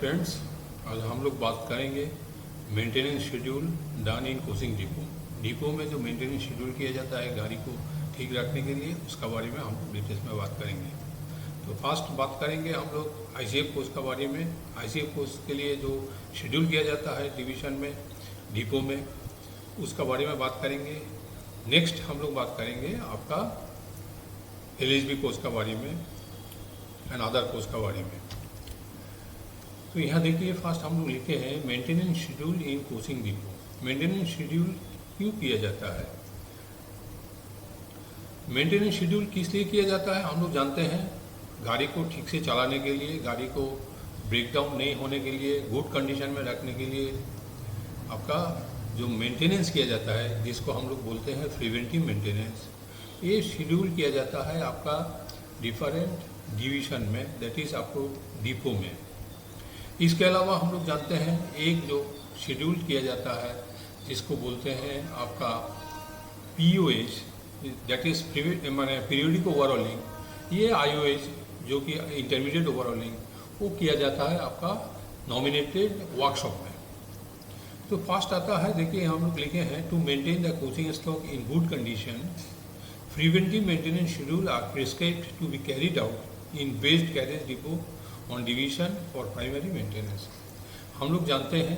Friends, आज हम लोग बात करेंगे maintenance schedule done in coaching depot में जो मेंटेनेंस शेड्यूल किया जाता है गाड़ी को ठीक रखने के लिए, उसका बारे में हम डिटेल्स में बात करेंगे। तो फर्स्ट बात करेंगे हम लोग आईसीएफ कोच का बारे में। आईसीएफ कोच के लिए जो शेड्यूल किया जाता है डिवीज़न में, डिपो में, उसका बारे में बात करेंगे। नेक्स्ट हम लोग बात करेंगे आपका एलएचबी कोच का बारे में एंड अदर कोच का बारे में। तो यहाँ देखिए, फर्स्ट हम लोग लिखे हैं maintenance schedule in coaching depot. Maintenance schedule क्यों किया जाता है? मेंटेनेंस शेड्यूल किस लिए किया जाता है? हम लोग जानते हैं, गाड़ी को ठीक से चलाने के लिए, गाड़ी को ब्रेकडाउन नहीं होने के लिए, गुड कंडीशन में रखने के लिए आपका जो मेंटेनेंस किया जाता है, जिसको हम लोग बोलते हैं प्रिवेंटिव मेंटेनेंस, ये शेड्यूल किया जाता है आपका डिफरेंट डिवीज़न में, दैट इज़ आपको डिपो में। इसके अलावा हम लोग जानते हैं एक जो शेड्यूल किया जाता है जिसको बोलते हैं आपका पीओएच, दैट इज़ माने पीरियोडिक ओवरऑलिंग, ये आईओएच जो कि इंटरमीडिएट ओवरऑलिंग, वो किया जाता है आपका नॉमिनेटेड वर्कशॉप में। तो फर्स्ट आता है, देखिए हम लोग लिखे हैं to maintain the coaching stock in good condition, preventive maintenance schedule are prescribed to be carried out in based garage depot on division for primary maintenance. हम लोग जानते हैं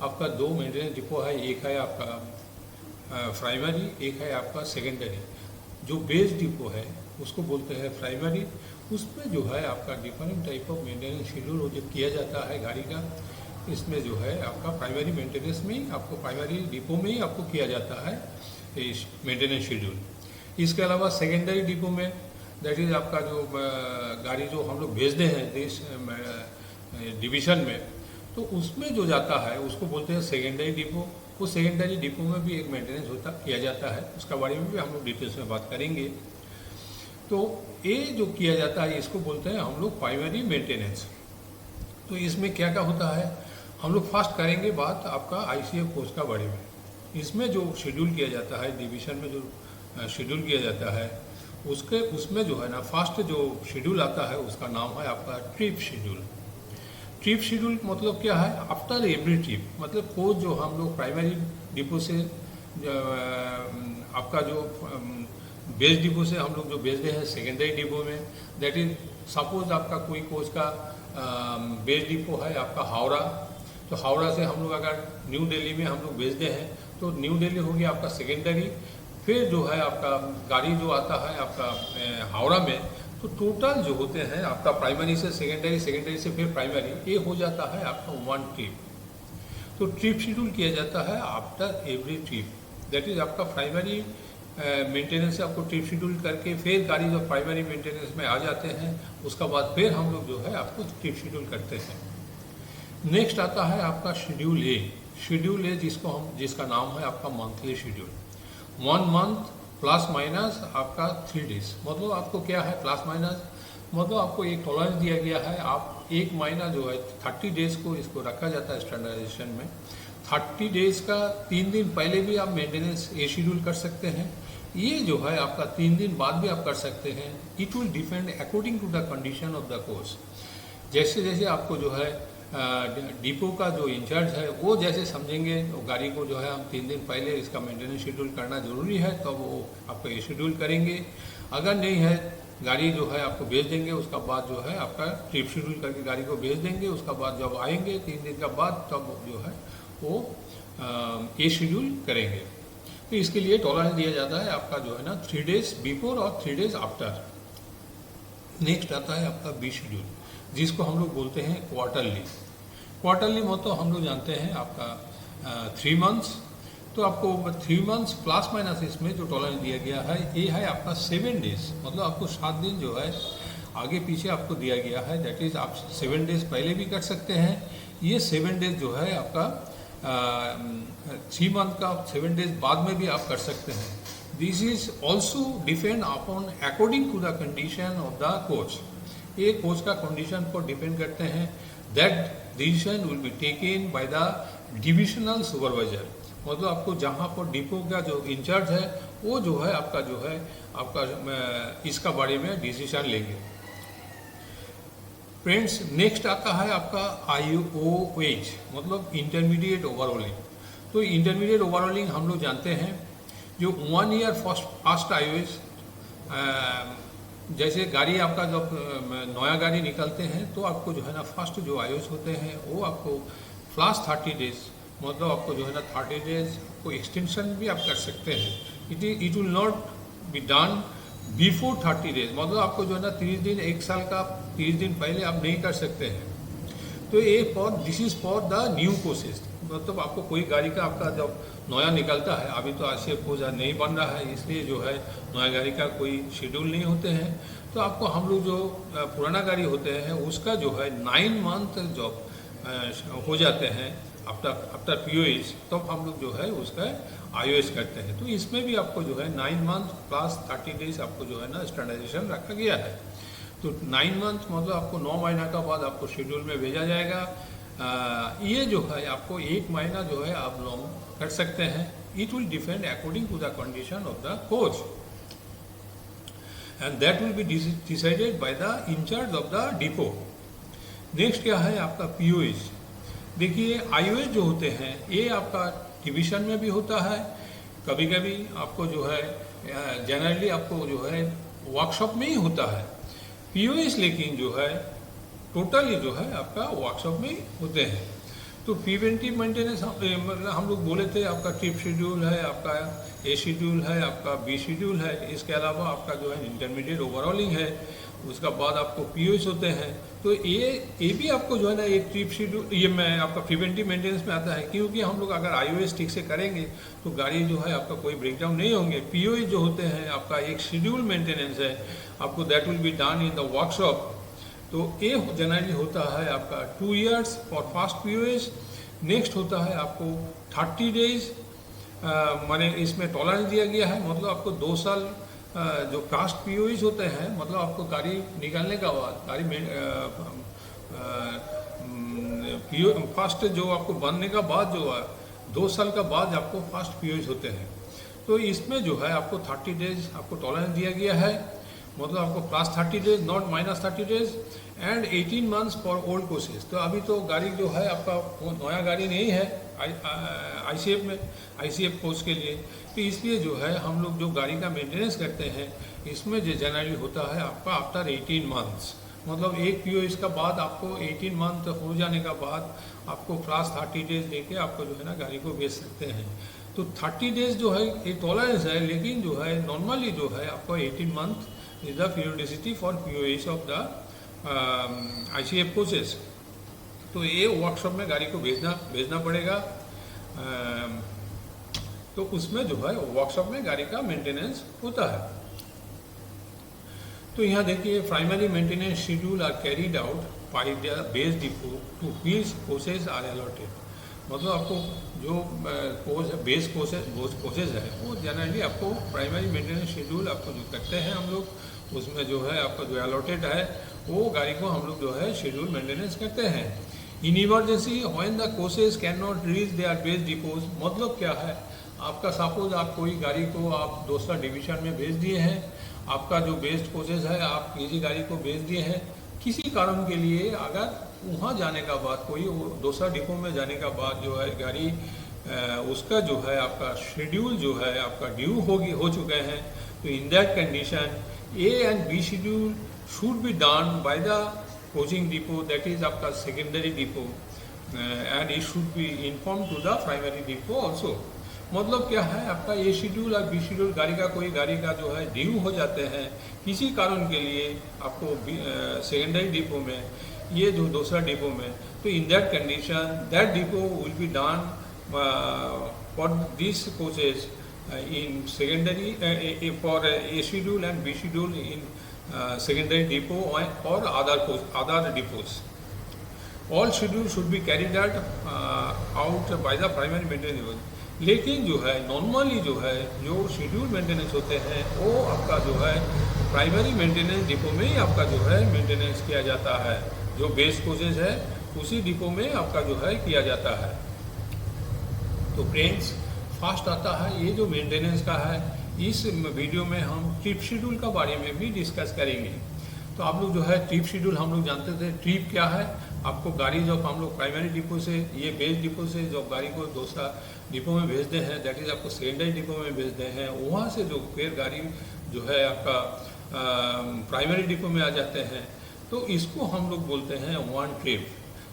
आपका दो मेंटेनेंस डिपो है, एक है आपका प्राइमरी, एक है आपका सेकेंडरी। जो बेस डिपो है उसको बोलते हैं प्राइमरी। उसमें जो है आपका different type of maintenance schedule जो किया जाता है गाड़ी का, इसमें जो है आपका प्राइमरी मेंटेनेंस में ही, आपको प्राइमरी डिपो में ही आपको किया जाता है इस मेंटेनेंस शेड्यूल। इसके अलावा सेकेंडरी डिपो में, दैट इज़ आपका जो गाड़ी जो हम लोग भेजते हैं देश डिवीज़न में, तो उसमें जो जाता है उसको बोलते हैं सेकेंडरी डिपो। उस सेकेंडरी डिपो में भी एक मेंटेनेंस किया जाता है, उसका बारे में भी हम लोग डिटेल्स में बात करेंगे। तो ये जो किया जाता है इसको बोलते हैं हम लोग प्राइमरी मेंटेनेंस। तो इसमें क्या क्या होता है, हम लोग फर्स्ट करेंगे बात आपका आईसीएफ कोच का बारे में। इसमें जो शेड्यूल किया जाता है डिवीज़न में, जो शेड्यूल किया जाता है उसमें जो है ना, फर्स्ट जो शेड्यूल आता है उसका नाम है आपका ट्रिप शेड्यूल। ट्रिप शेड्यूल मतलब क्या है? आफ्टर एवरी ट्रिप, मतलब कोच जो हम लोग प्राइमरी डिपो से आपका जो बेस डिपो से हम लोग जो भेजते हैं सेकेंडरी डिपो में, दैट इज सपोज आपका कोई कोच का बेस डिपो है आपका हावड़ा, तो हावड़ा से हम लोग अगर न्यू दिल्ली में हम लोग भेजते हैं तो न्यू दिल्ली हो गया आपका सेकेंडरी। फिर जो है आपका गाड़ी जो आता है आपका हावड़ा में, तो टोटल जो होते हैं आपका प्राइमरी से सेकेंडरी, सेकेंडरी से फिर प्राइमरी, ये हो जाता है आपका वन ट्रिप। तो ट्रिप शेड्यूल किया जाता है after every trip, that is आपका प्राइमरी मेंटेनेंस से आपको ट्रिप शेड्यूल करके फिर गाड़ी जो प्राइमरी मेंटेनेंस में आ जाते हैं, उसका बाद फिर हम लोग जो है आपको ट्रिप शेड्यूल करते हैं। नेक्स्ट आता है आपका शेड्यूल ए। शेड्यूल ए जिसका नाम है आपका monthly schedule. 1 month plus minus आपका 3 डेज। मतलब आपको क्या है प्लस माइनस, मतलब आपको एक टॉलरेंस दिया गया है। आप एक महीना जो है 30 डेज को इसको रखा जाता है स्टैंडर्डाइजेशन में। 30 डेज का 3 दिन पहले भी आप मेंटेनेंस ए शेड्यूल कर सकते हैं, ये जो है आपका 3 दिन बाद भी आप कर सकते हैं। It will depend according to the condition of the coach. जैसे जैसे आपको जो है डिपो का जो इंचार्ज है वो जैसे समझेंगे, तो गाड़ी को जो है हम 3 दिन पहले इसका मेंटेनेंस शेड्यूल करना जरूरी है, तो वो आपको ये शेड्यूल करेंगे। अगर नहीं है, गाड़ी जो है आपको भेज देंगे, उसका बाद जो है आपका ट्रिप शेड्यूल करके गाड़ी को भेज देंगे। उसका बाद जब आएंगे 3 दिन का बाद, तब जो है वो ये शेड्यूल करेंगे। तो इसके लिए टॉलरेंस दिया जाता है आपका जो है ना 3 डेज बिफोर और 3 डेज आफ्टर। नेक्स्ट आता है आपका बी शेड्यूल, जिसको हम लोग बोलते हैं क्वार्टरली। क्वार्टरली मतलब हम लोग जानते हैं आपका 3 मंथ्स। तो आपको 3 मंथ्स प्लस माइनस इसमें जो टॉलरेंस दिया गया है ये है आपका 7 डेज। मतलब आपको 7 दिन जो है आगे पीछे आपको दिया गया है, दैट इज़ आप 7 डेज पहले भी कर सकते हैं। ये 7 डेज जो है आपका 3 मंथ का 7 डेज बाद में भी आप कर सकते हैं। This is also depend upon according to the condition of the coach. ये कोच का कंडीशन पर डिपेंड करते हैं। That decision will be taken by the divisional supervisor. मतलब आपको जहाँ पर डिपो का जो इंचार्ज है वो जो है आपका इसका बारे में डिसीजन लेंगे। फ्रेंड्स नेक्स्ट आता है आपका IOH, मतलब इंटरमीडिएट ओवरऑलिंग। तो इंटरमीडिएट ओवरऑलिंग हम लोग जानते हैं, जो 1 ईयर फर्स्ट IOH, जैसे गाड़ी आपका जब नया गाड़ी निकलते हैं तो आपको जो है ना फर्स्ट जो IOH होते हैं वो आपको प्लस 30 डेज, मतलब आपको जो है ना 30 डेज को एक्सटेंशन भी आप कर सकते हैं। It will not be done before 30 days, मतलब आपको जो है ना 30 दिन, 1 साल का 30 दिन पहले आप नहीं कर सकते हैं। तो ये this is for the new courses, मतलब आपको कोई गाड़ी का आपका जब नया निकलता है, अभी तो ICF कोर्स नहीं बन रहा है, इसलिए जो है नया गाड़ी का कोई शेड्यूल नहीं होते हैं। तो आपको हम लोग जो पुराना गाड़ी होते हैं उसका जो है 9 मंथ जब हो जाते हैं आफ्टर POH, तब हम लोग जो है उसका IOH करते हैं। तो इसमें भी आपको जो है 9 मंथ प्लस 30 डेज आपको जो है ना स्टैंडर्डाइजेशन रखा गया है। तो 9 मंथ मतलब आपको 9 महीना का बाद आपको शेड्यूल में भेजा जाएगा। ये जो है आपको 1 महीना जो है आप लॉन्ग कर सकते हैं। It will depend according to the condition of the coach and that will be decided by the in charge of the depot. Next क्या है आपका POH। देखिए IOH जो होते हैं ये आपका डिवीजन में भी होता है, कभी कभी आपको जो है जनरली आपको जो है वर्कशॉप में ही होता है। POH लेकिन जो है टोटली जो है आपका वर्कशॉप में ही होते हैं। तो प्रिवेंटिव मेंटेनेंस हम लोग बोले थे, आपका ट्रिप शेड्यूल है, आपका A शेड्यूल है, आपका B शेड्यूल है, इसके अलावा आपका जो है इंटरमीडिएट ओवरऑलिंग है, उसका बाद आपको POH होते हैं। तो ये भी आपको जो है ना एक ट्रिप शेड्यूल, ये मैं आपका प्रिवेंटिव मेंटेनेंस में आता है, क्योंकि हम लोग अगर IOH ठीक से करेंगे तो गाड़ी जो है आपका कोई ब्रेकडाउन नहीं होंगे। POH जो होते हैं आपका एक शेड्यूल मेंटेनेंस है, आपको that will be done in the workshop. तो ये जनरली होता है आपका 2 years for first POH। Next होता है आपको 30 डेज, माने इसमें टॉलरेंस दिया गया है, मतलब आपको 2 साल जो कास्ट POH होते हैं, मतलब आपको गाड़ी निकालने का बाद गाड़ी में फर्स्ट जो आपको बनने का बाद जो है 2 साल का बाद आपको फर्स्ट POH होते हैं। तो इसमें जो है आपको 30 डेज आपको टॉलरेंस दिया गया है, मतलब आपको plus 30 days not minus 30 days and 18 months for old courses. तो अभी तो गाड़ी जो है आपका नया गाड़ी नहीं है ICF में, ICF कोर्स के लिए। तो इसलिए जो है हम लोग जो गाड़ी का मेंटेनेंस करते हैं इसमें जो जनरली होता है आपका आफ्टर 18 मंथ्स, मतलब एक POH का बाद आपको 18 मंथ हो जाने का बाद आपको प्लस 30 डेज लेके आपको जो है ना गाड़ी को बेच सकते हैं। तो 30 डेज जो है ये टॉलरेंस है, लेकिन जो है नॉर्मली जो है आपको 18 month is the periodicity for POH of the ICF courses. तो ये वर्कशॉप में गाड़ी को भेजना पड़ेगा। तो उसमें जो है वर्कशॉप में गाड़ी का मेंटेनेंस होता है। तो यहाँ देखिए primary maintenance schedule are carried out by the base depot to which courses are allotted, मतलब आपको जो कोर्स बेस कोर्सेज है वो जनरली आपको प्राइमरी मेंटेनेंस शेड्यूल आपको जो करते हैं हम लोग, उसमें जो है आपका जो अलॉटेड है वो गाड़ी को हम लोग जो है शेड्यूल मेंटेनेंस करते हैं। In emergency when the courses can not reach there base depots, मतलब क्या है आपका सपोज आप कोई गाड़ी को आप दूसरा डिवीजन में भेज दिए हैं, आपका जो बेस्ट कोर्सेज है आप किसी गाड़ी को भेज दिए हैं, किसी कारण के लिए अगर वहाँ जाने का बाद कोई दूसरा डिपो में जाने का बाद जो है गाड़ी उसका जो है आपका शेड्यूल जो है आपका ड्यू हो चुके हैं, तो in that condition A and B schedule should be done by the coaching depot, that is आपका secondary depot, and it should be informed to the primary depot also। मतलब क्या है आपका A शेड्यूल और B शेड्यूल गाड़ी का जो है ड्यू हो जाते हैं किसी कारण के लिए आपको सेकेंडरी डिपो में, ये जो दूसरा डिपो में, तो in that condition that depot will be done for this coaches in secondary for A schedule and B schedule in secondary depot or other depots. All schedules should be carried out by the primary maintenance। लेकिन जो है normally जो है जो schedule maintenance होते हैं वो आपका जो है प्राइमरी मेंटेनेंस डिपो में ही आपका जो है मेंटेनेंस किया जाता है, जो बेस कोचेज है उसी डिपो में आपका जो है किया जाता है। तो फ्रेंड्स फास्ट आता है ये जो मेंटेनेंस का है, इस वीडियो में हम ट्रिप शेड्यूल का बारे में भी डिस्कस करेंगे। तो आप लोग जो है ट्रिप शेड्यूल हम लोग जानते थे। ट्रिप क्या है, आपको गाड़ी जब हम लोग प्राइमरी डिपो से, ये बेस डिपो से जब गाड़ी को दूसरा डिपो में भेजते हैं, दैट इज़ आपको सेकेंडरी डिपो में भेजते हैं, वहाँ से जो फिर गाड़ी जो है आपका प्राइमरी डिपो में आ जाते हैं, तो इसको हम लोग बोलते हैं वन ट्रिप।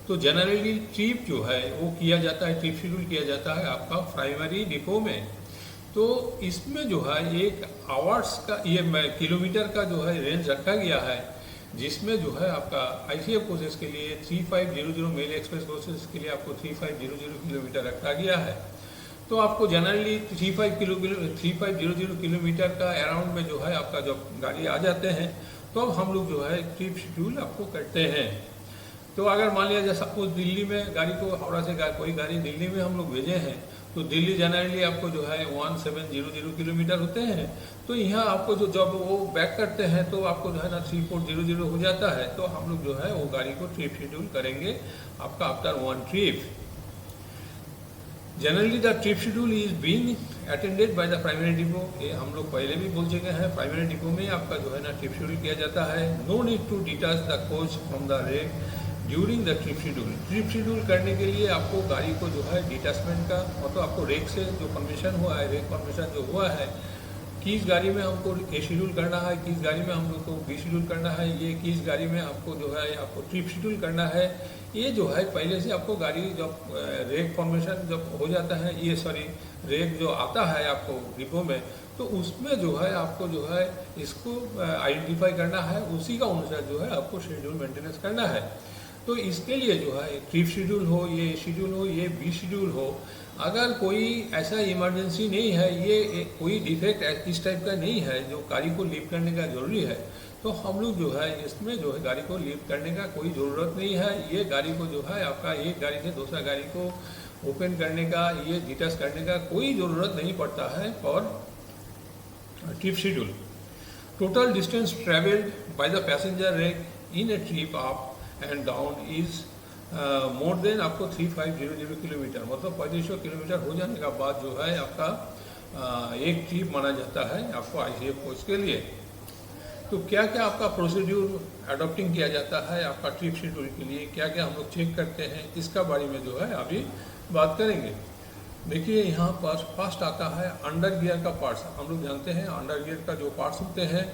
तो जनरली ट्रिप जो है वो किया जाता है, ट्रिप शेड्यूल किया जाता है आपका प्राइमरी डिपो में। तो इसमें जो है एक आवर्स का, ये किलोमीटर का जो है रेंज रखा गया है, जिसमें जो है आपका ICF कोर्सेज के लिए 3500 मेल एक्सप्रेस कोर्सेज के लिए आपको 3500 किलोमीटर रखा गया है। तो आपको जनरली 3500 किलोमीटर का अराउंड में जो है आपका जब गाड़ी आ जाते हैं, तो अब हम लोग जो है ट्रिप शेड्यूल आपको करते हैं। तो अगर मान लिया जाए सपोज दिल्ली में गाड़ी को, हावड़ा से कोई गाड़ी दिल्ली में हम लोग भेजे हैं, तो दिल्ली जनरली आपको जो है 1700 किलोमीटर होते हैं। तो यहाँ आपको जो जब वो बैक करते हैं तो आपको जो है ना 3400 हो जाता है। तो हम लोग जो है वो गाड़ी को ट्रिप शेड्यूल करेंगे आपका after one trip. Generally the trip schedule is being attended by the primary depot. ये हम लोग पहले भी बोल चुके हैं, प्राइमरी डिपो में आपका जो है ना ट्रिप शेड्यूल किया जाता है। No need to detach the coach from the rake during the trip schedule. Trip schedule करने के लिए आपको गाड़ी को जो है डिटैचमेंट का, मतलब आपको रेक से जो परमिशन हुआ है, रेक परमिशन जो हुआ है, किस गाड़ी में हमको ए शेड्यूल करना है, किस गाड़ी में हम लोग को बी शेड्यूल करना है, ये किस गाड़ी में आपको जो है आपको ट्रिप शेड्यूल करना है, ये जो है पहले से आपको गाड़ी जब रेक फॉर्मेशन जब हो जाता है, ये सॉरी रेक जो आता है आपको डिपो में, तो उसमें जो है आपको जो है इसको आइडेंटिफाई करना है, उसी का अनुसार जो है आपको शेड्यूल मेंटेनेंस करना है। तो इसके लिए जो है ट्रिप शेड्यूल हो, ये शेड्यूल हो, ये बी शेड्यूल हो, अगर कोई ऐसा इमरजेंसी नहीं है, ये कोई डिफेक्ट इस टाइप का नहीं है जो गाड़ी को लीव करने का ज़रूरी है, तो हम लोग जो है इसमें जो है गाड़ी को लीव करने का कोई ज़रूरत नहीं है। ये गाड़ी को जो है आपका एक गाड़ी से दूसरा गाड़ी को ओपन करने का, ये डिटैच करने का कोई ज़रूरत नहीं पड़ता है for trip schedule. Total distance travelled by the passenger rake in A trip up and down is more than आपको 3500 किलोमीटर, मतलब 3500 किलोमीटर हो जाने का बाद जो है आपका एक ट्रिप माना जाता है आपको ICF कोच के लिए। तो क्या क्या आपका प्रोसीड्यूर अडॉप्टिंग किया जाता है आपका ट्रिप शेड्यूल के लिए, क्या क्या हम लोग चेक करते हैं, इसका बारे में जो है अभी बात करेंगे। देखिए यहाँ पर फर्स्ट आता है अंडर गियर का पार्ट्स। हम लोग जानते हैं अंडर गियर का जो पार्ट्स होते हैं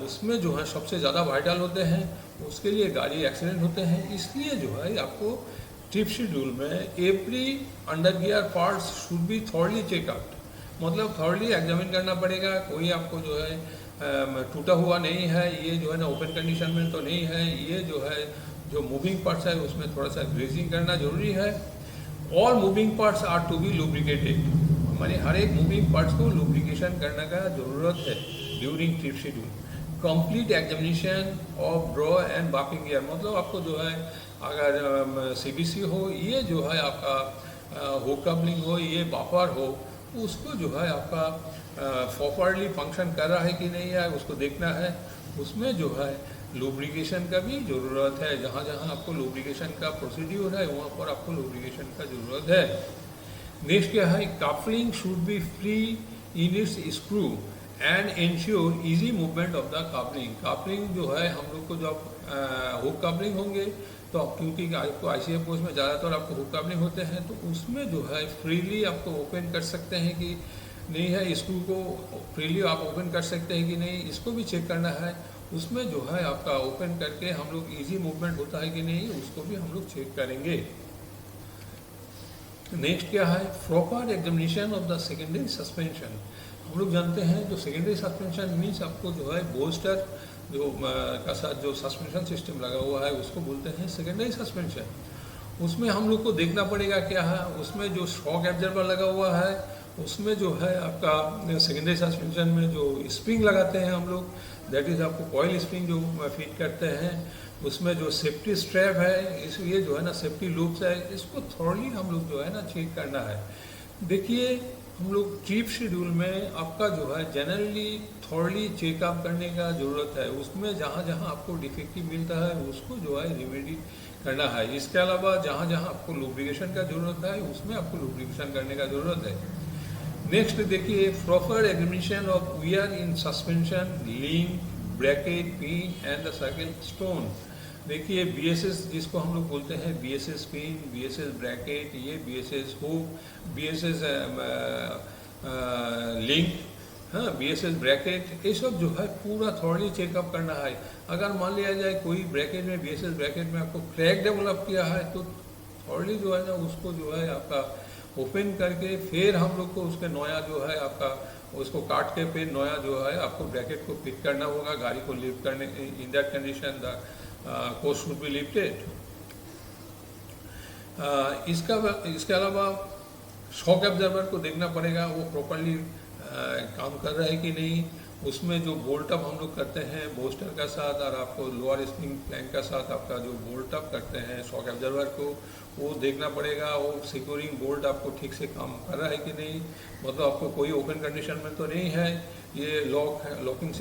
उसमें जो है सबसे ज़्यादा वाइटल होते हैं, उसके लिए गाड़ी एक्सीडेंट होते हैं। इसलिए जो है आपको ट्रिप शेड्यूल में every under gear parts should be thoroughly check out, मतलब थॉरली एग्जामिन करना पड़ेगा। कोई आपको जो है टूटा हुआ नहीं है, ये जो है ना ओपन कंडीशन में तो नहीं है, ये जो है जो मूविंग पार्ट्स है उसमें थोड़ा सा ग्रेजिंग करना जरूरी है। All moving parts are to be lubricated, माने हर एक मूविंग पार्ट्स को लुब्रिकेशन करने का ज़रूरत है during trip schedule. Complete examination of draw and barking gear, मतलब आपको जो है अगर CBC हो, ये जो है आपका हुक कपलिंग हो, ये बफर हो, उसको जो है आपका प्रॉपरली फंक्शन कर रहा है कि नहीं है उसको देखना है। उसमें जो है लुब्रिकेशन का भी ज़रूरत है, जहाँ जहाँ आपको लुब्रिकेशन का प्रोसीड्यूर है वहाँ पर आपको लुब्रिकेशन का ज़रूरत है। नेक्स्ट क्या है, coupling should be free in its screw and ensure easy movement of the coupling. Coupling जो है हम लोग को जब हुक कपलिंग होंगे तो क्योंकि आपको ICF कोच में ज़्यादातर आपको हुक कपलिंग होते हैं, तो उसमें जो है फ्रीली आपको ओपन कर सकते हैं कि नहीं है, स्क्रू को फ्रीली आप ओपन कर सकते हैं कि नहीं, इसको भी चेक करना है। उसमें जो है आपका ओपन करके हम लोग ईजी मूवमेंट होता है कि नहीं, उसको भी हम लोग चेक करेंगे। नेक्स्ट क्या है, proper examination of the secondary suspension. हम लोग जानते हैं जो सेकेंडरी सस्पेंशन मीन्स आपको जो है बोस्टर जो का साथ जो सस्पेंशन सिस्टम लगा हुआ है उसको बोलते हैं सेकेंडरी सस्पेंशन। उसमें हम लोग को देखना पड़ेगा क्या है, उसमें जो शॉक एब्जॉर्बर लगा हुआ है, उसमें जो है आपका सेकेंडरी सस्पेंशन में जो स्प्रिंग लगाते हैं हम लोग, दैट इज़ आपको कॉइल स्प्रिंग जो फिट करते हैं, उसमें जो सेफ्टी स्ट्रैप है, इस ये जो है ना सेफ्टी लूप्स है, इसको थोड़ी हम लोग जो है ना चेक करना है। देखिए हम लोग ट्रिप शेड्यूल में आपका जो है जनरली थोड़ी चेकअप करने का ज़रूरत है। उसमें जहाँ जहाँ आपको डिफेक्टिव मिलता है उसको जो है रिमेडी करना है। इसके अलावा जहाँ जहाँ आपको लुब्रिकेशन का ज़रूरत है उसमें आपको लुब्रिकेशन करने का ज़रूरत है। नेक्स्ट देखिए, proper examination of wear in suspension, link, bracket, pin and the circle stone. देखिए BSS जिसको हम लोग बोलते हैं, BSS पिन, BSS ब्रैकेट, ये BSS हुक, BSS लिंक, हाँ BSS ब्रैकेट, ये सब जो है पूरा थॉरली चेकअप करना है। अगर मान लिया जाए कोई ब्रैकेट में, BSS ब्रैकेट में आपको क्रैक डेवलप किया है तो थॉरली जो है ना उसको जो है आपका ओपन करके फिर हम लोग को उसके नया जो है आपका उसको काट के फिर नया जो है आपको ब्रैकेट को फिट करना होगा। गाड़ी को लिफ्ट करने, in that condition the coach should be lifted. इसके अलावा शॉक एब्जॉर्बर को देखना पड़ेगा वो प्रॉपरली काम कर रहा है कि नहीं। उसमें जो बोल्ट अप हम लोग करते हैं बोस्टर का साथ और आपको लोअर स्प्रिंग प्लैंक का साथ आपका जो बोल्ट अप करते हैं शॉक एब्जॉर्बर को, वो देखना पड़ेगा वो सिक्योरिंग बोल्ट आपको ठीक से काम कर रहा है कि नहीं, मतलब आपको कोई ओपन कंडीशन में तो नहीं है, ये लॉकिंग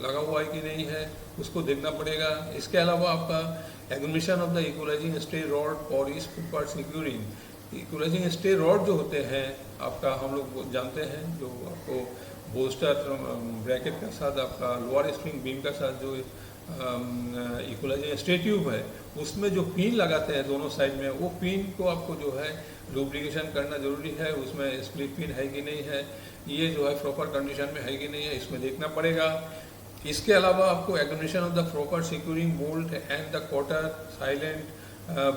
लगा हुआ है कि नहीं है, उसको देखना पड़ेगा। इसके अलावा आपका exhibition of the equalising stay rod for इस footpath securing. Equalising stay rod जो होते हैं आपका हम लोग जानते हैं, जो आपको बोस्टर ब्रैकेट के साथ आपका लोअर स्प्रिंग बीम का साथ जो इक्वलाइजिंग स्टे ट्यूब है उसमें जो पिन लगाते हैं दोनों साइड में, वो पिन को आपको जो है लुब्रिकेशन करना जरूरी है। उसमें स्प्लिट पिन है कि नहीं है, ये जो है प्रॉपर कंडीशन में है कि नहीं है, इसमें देखना पड़ेगा। इसके अलावा आपको exhibition of the proper securing bolt and the quarter silent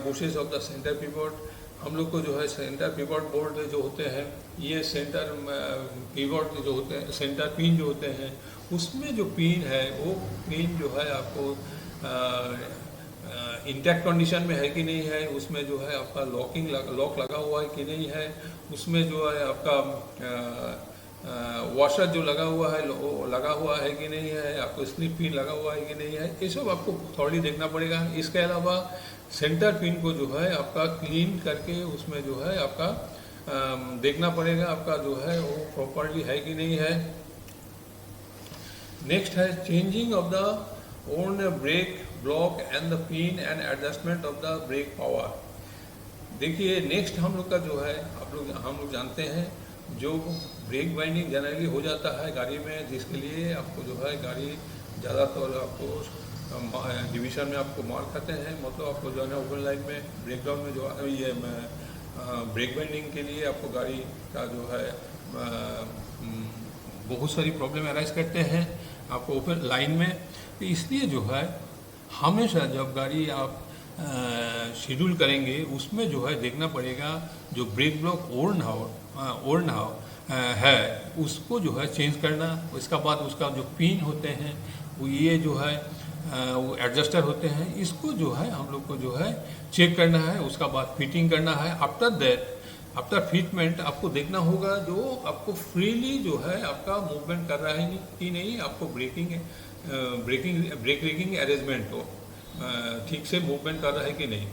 bushes of the centre pivot. हम लोग को जो है सेंटर पिवट बोल्ट जो होते हैं, ये सेंटर पिवट जो होते हैं, सेंटर पिन जो होते हैं, उसमें जो पिन है वो पिन जो है आपको इंटैक्ट कंडीशन में है कि नहीं है, उसमें जो है आपका लॉक लगा हुआ है कि नहीं है, उसमें जो है आपका वॉशर जो लगा हुआ है कि नहीं है, आपको स्लिप पिन लगा हुआ है कि नहीं है, ये सब आपको थोड़ी देखना पड़ेगा। इसके अलावा सेंटर पिन को जो है आपका क्लीन करके उसमें जो है आपका देखना पड़ेगा आपका जो है वो प्रॉपरली है कि नहीं है। नेक्स्ट है changing of the own brake block and the pin and adjustment of the brake power. देखिए नेक्स्ट हम लोग का जो है हम लोग जानते हैं जो ब्रेक बाइंडिंग जनरली हो जाता है गाड़ी में, जिसके लिए आपको जो है गाड़ी ज़्यादातर आपको डिवीज़न में आपको मार खाते हैं, मतलब आपको जो है ना ओपन लाइन में ब्रेकडाउन में जो ये ब्रेक बाइंडिंग के लिए आपको गाड़ी का जो है बहुत सारी प्रॉब्लम अराइज करते हैं आपको ओपन लाइन में। तो इसलिए जो है हमेशा जब गाड़ी आप शेड्यूल करेंगे उसमें जो है देखना पड़ेगा जो ब्रेक ब्लॉक ओल्ड हाउ है उसको जो है चेंज करना। इसका बाद उसका जो पिन होते हैं वो ये जो है वो एडजस्टर होते हैं, इसको जो है हम लोग को जो है चेक करना है। उसका बाद फिटिंग करना है। आफ्टर फिटमेंट आपको देखना होगा जो आपको फ्रीली जो है आपका मूवमेंट कर रहा है कि नहीं, आपको ब्रेक रेकिंग अरेंजमेंट हो ठीक से मूवमेंट कर रहा है कि नहीं।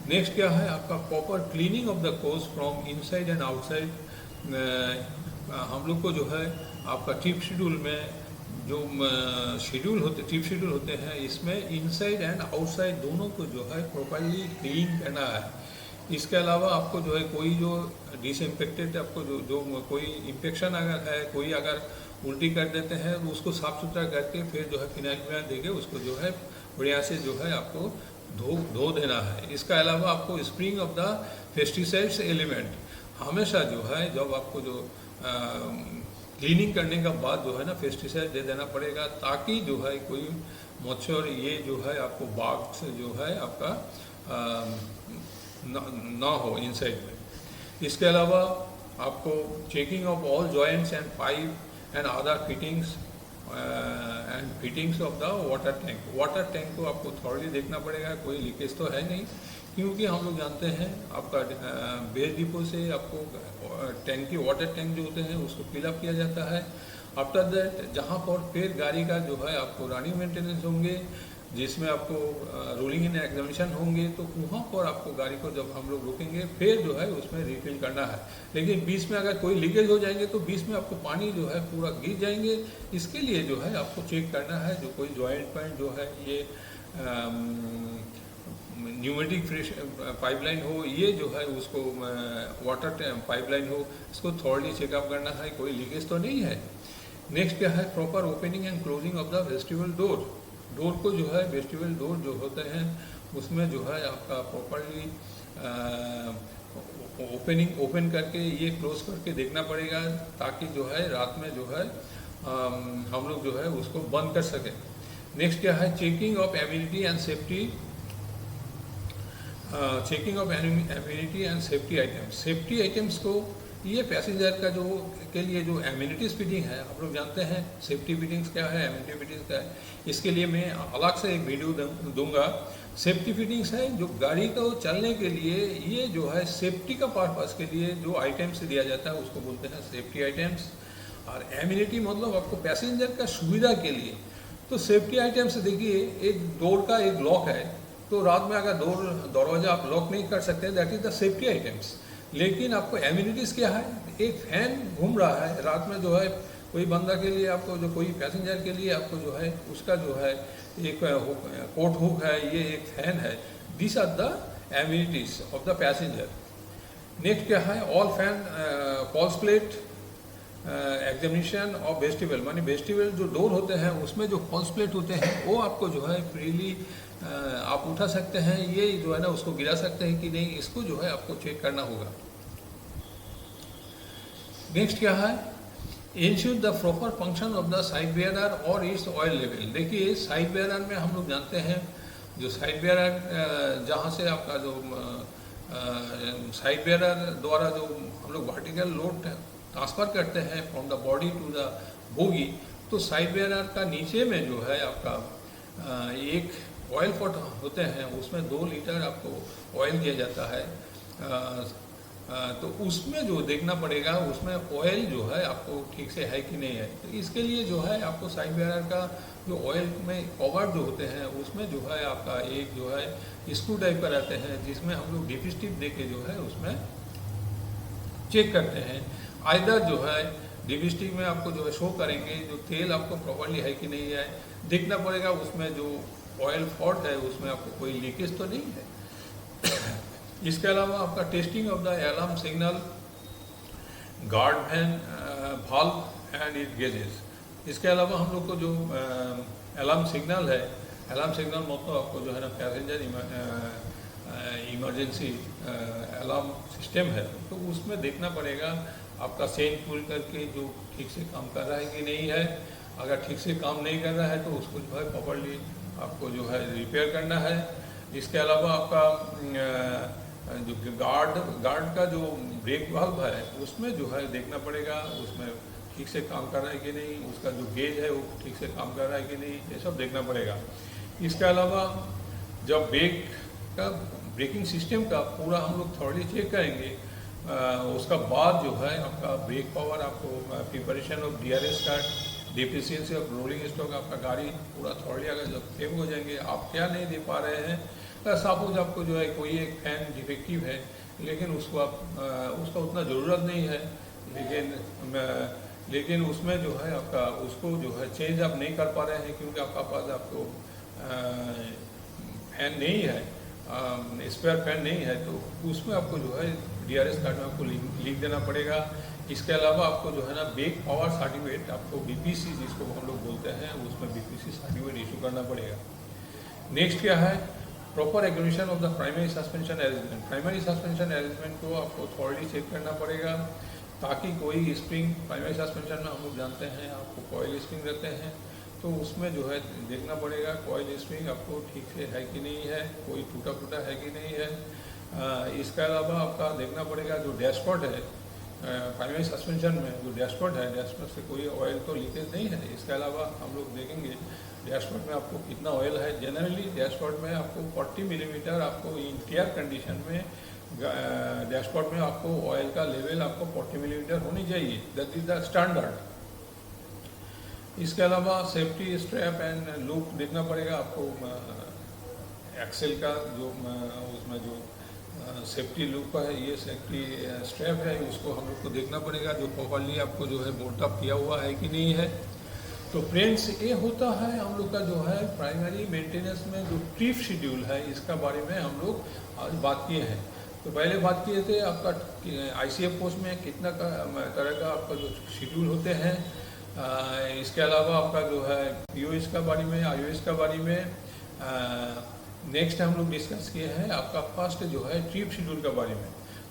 नेक्स्ट क्या है आपका proper cleaning of the coach from inside and outside. हम लोग को जो है आपका ट्रिप शेड्यूल में जो ट्रिप शेड्यूल होते हैं इसमें इनसाइड एंड आउटसाइड दोनों को जो है प्रॉपरली क्लीन करना है। इसके अलावा आपको जो है कोई जो डिसइंफेक्टेड आपको जो कोई इन्फेक्शन अगर है, कोई अगर उल्टी कर देते हैं तो उसको साफ सुथरा करके फिर जो है फिनाइल देके उसको जो है बढ़िया से जो है आपको धो देना है। इसका अलावा आपको spring of the pesticides element हमेशा जो है जब आपको जो क्लीनिंग करने के बाद जो है ना पेस्टिसाइड दे देना पड़ेगा, ताकि जो है कोई मच्छर ये जो है आपको बाग से जो है आपका ना हो इनसाइड में। इसके अलावा आपको checking of all joints and pipe and other fittings of the water tank को आपको थॉरली देखना पड़ेगा, कोई लीकेज तो है नहीं, क्योंकि हम लोग जानते हैं आपका बेस डिपो से आपको टैंक की वाटर टैंक जो होते हैं उसको फिलअप किया जाता है। आफ्टर दैट जहाँ पर फिर गाड़ी का जो है आपको रनिंग मेंटेनेंस होंगे, जिसमें आपको रोलिंग इन एग्जामिनेशन होंगे, तो वहाँ पर आपको गाड़ी को जब हम लोग रोकेंगे फिर जो है उसमें रिफिल करना है। लेकिन बीच में अगर कोई लीकेज हो जाएंगे तो बीच में आपको पानी जो है पूरा गिर जाएंगे। इसके लिए जो है आपको चेक करना है जो कोई जॉइंट पॉइंट जो है ये न्यूमेटिक फ्रेश पाइपलाइन हो, ये जो है उसको वाटर पाइपलाइन हो, इसको थॉरली चेकअप करना है, कोई लीकेज तो नहीं है। नेक्स्ट क्या है, proper opening and closing of the vestibule door. Door को जो है वेस्टिबल डोर जो होते हैं उसमें जो है आपका प्रॉपरली ओपन करके ये क्लोज करके देखना पड़ेगा, ताकि जो है रात में जो है हम लोग जो है उसको बंद कर सकें। नेक्स्ट क्या है, checking of immunity and safety, checking of immunity and safety items. Safety items को ये पैसेंजर का जो के लिए जो एम्यूनिटीज फिटिंग है, आप लोग जानते हैं सेफ्टी फिटिंग्स क्या है, एम्यूनिटी फिटिंग्स क्या है, इसके लिए मैं अलग से एक वीडियो दूंगा। सेफ्टी फिटिंग्स है जो गाड़ी को चलने के लिए, ये जो है सेफ्टी का पर्पस के लिए जो आइटम्स दिया जाता है उसको बोलते हैं सेफ्टी आइटम्स। और एम्यूनिटी मतलब आपको पैसेंजर का सुविधा के लिए। तो सेफ्टी आइटम्स देखिए, एक डोर का एक लॉक है, तो रात में अगर दरवाजा आप लॉक नहीं कर सकते, that is the safety items. लेकिन आपको एम्यूनिटीज़ क्या है, एक फैन घूम रहा है रात में जो है, कोई बंदा के लिए आपको जो कोई पैसेंजर के लिए आपको जो है उसका जो है एक कोट हुक है, ये एक फैन है। This are the amenities of the passenger. Next क्या है, all fan poles plate examination of vestibule, मानी वेस्टिबल जो डोर होते हैं उसमें जो पल्स प्लेट होते हैं वो आपको जो है फ्रीली आप उठा सकते हैं, ये जो है ना उसको गिरा सकते हैं कि नहीं, इसको जो है आपको चेक करना होगा। नेक्स्ट क्या है, ensure the proper function of the side bearer और इट्स ऑयल लेवल। देखिए साइड बेयरर में हम लोग जानते हैं जो साइड बेयरर जहाँ से आपका जो साइड बेयरर द्वारा जो हम लोग वर्टिकल लोड ट्रांसफ़र करते हैं from the body to the bogie, तो साइड बेयरर का नीचे में जो है आपका एक ऑयल पॉट होते हैं, उसमें 2 लीटर आपको ऑयल दिया जाता है। तो उसमें जो देखना पड़ेगा उसमें ऑयल जो है आपको ठीक से है कि नहीं है। तो इसके लिए जो है आपको साइड बेयरर का जो ऑयल में कवर जो होते हैं उसमें जो है आपका एक जो है स्क्रू टाइप पर रहते हैं, जिसमें हम लोग डिपिस्टिक दे के जो है उसमें चेक करते हैं। आइदर जो है डिपिस्टिक में आपको जो है शो करेंगे जो तेल आपको प्रॉपरली है कि नहीं है, देखना पड़ेगा उसमें जो ऑयल फॉल्ट है उसमें आपको कोई लीकेज तो नहीं है। इसके अलावा आपका testing of the alarm signal, guard van, valve and it gauges. इसके अलावा हम लोग को जो अलार्म सिग्नल है, अलार्म सिग्नल मतलब आपको जो है ना पैसेंजर इमरजेंसी अलार्म सिस्टम है, तो उसमें देखना पड़ेगा आपका सेन पुल करके जो ठीक से काम कर रहा है कि नहीं है। अगर ठीक से काम नहीं कर रहा है तो उसको जो है प्रॉपर्ली आपको जो है रिपेयर करना है। इसके अलावा आपका जो गार्ड का जो ब्रेक वाल्व है उसमें जो है देखना पड़ेगा उसमें ठीक से काम कर रहा है कि नहीं, उसका जो गेज है वो ठीक से काम कर रहा है कि नहीं, ये सब देखना पड़ेगा। इसके अलावा जब ब्रेकिंग सिस्टम का पूरा हम लोग थॉरली चेक करेंगे, उसका बाद जो है आपका ब्रेक पावर, आपको preparation of DRS card, deficiency of rolling stock, आपका गाड़ी पूरा थॉरली अगर जब फेल हो जाएंगे, आप क्या नहीं दे पा रहे हैं, सपोज आपको जो है कोई एक फैन डिफेक्टिव है लेकिन उसको आप उसका उतना ज़रूरत नहीं है, लेकिन उसमें जो है आपका उसको जो है चेंज आप नहीं कर पा रहे हैं क्योंकि आपका पास आपको फैन नहीं है, स्पेयर फैन नहीं है, तो उसमें आपको जो है DRS कार्ड में आपको लिख देना पड़ेगा। इसके अलावा आपको जो है ना ब्रेक पावर सर्टिफिकेट, आपको BPC जिसको हम लोग बोलते हैं, उसमें BPC सर्टिफिकेट इशू करना पड़ेगा। नेक्स्ट क्या है, proper execution of the primary suspension arrangement. Primary suspension arrangement को आपको थॉरली चेक करना पड़ेगा ताकि कोई स्प्रिंग, प्राइमरी सस्पेंशन में हम लोग जानते हैं आपको कॉइल स्प्रिंग रहते हैं, तो उसमें जो है देखना पड़ेगा कॉइल स्प्रिंग आपको ठीक से है कि नहीं है, कोई टूटा फूटा है कि नहीं है। इसके अलावा आपका देखना पड़ेगा जो डैशबोर्ड है प्राइमरी सस्पेंशन में, जो डैशबोर्ड है डैशबोर्ड से कोई ऑयल तो लीकेज नहीं है। इसके अलावा हम लोग देखेंगे डैशबोर्ड में आपको कितना ऑयल है। जनरली डैशबोर्ड में आपको 40 मिलीमीटर आपको इंटीरियर कंडीशन में डैशबोर्ड में आपको ऑयल का लेवल आपको 40 मिलीमीटर होनी चाहिए, दैट इज द स्टैंडर्ड। इसके अलावा सेफ्टी स्ट्रैप एंड लूप देखना पड़ेगा आपको, एक्सेल का जो उसमें जो सेफ्टी लूप है, ये सेफ्टी स्ट्रैप है, उसको हम लोग को देखना पड़ेगा जो प्रॉपर्ली आपको जो है बोल्ट अप किया हुआ है कि नहीं है। तो फ्रेंड्स ये होता है हम लोग का जो है प्राइमरी मेंटेनेंस में जो ट्रिप शेड्यूल है, इसका बारे में हम लोग आज बात किए हैं। तो पहले बात किए थे आपका ICF पोस्ट में कितना तरह का आपका जो शेड्यूल होते हैं, इसके अलावा आपका जो है pOS का बारे में, iOS का बारे में नेक्स्ट हम लोग डिस्कस किए हैं आपका फर्स्ट जो है ट्रिप शेड्यूल के बारे में।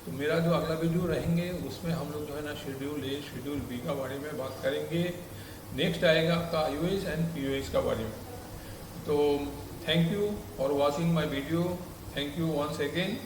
तो मेरा जो अगला वीडियो रहेंगे उसमें हम लोग जो है ना शेड्यूल ए शेड्यूल बी का बारे में बात करेंगे। नेक्स्ट आएगा आपका iOS एंड pOS का बारे में। तो thank you for watching my video, thank you once again.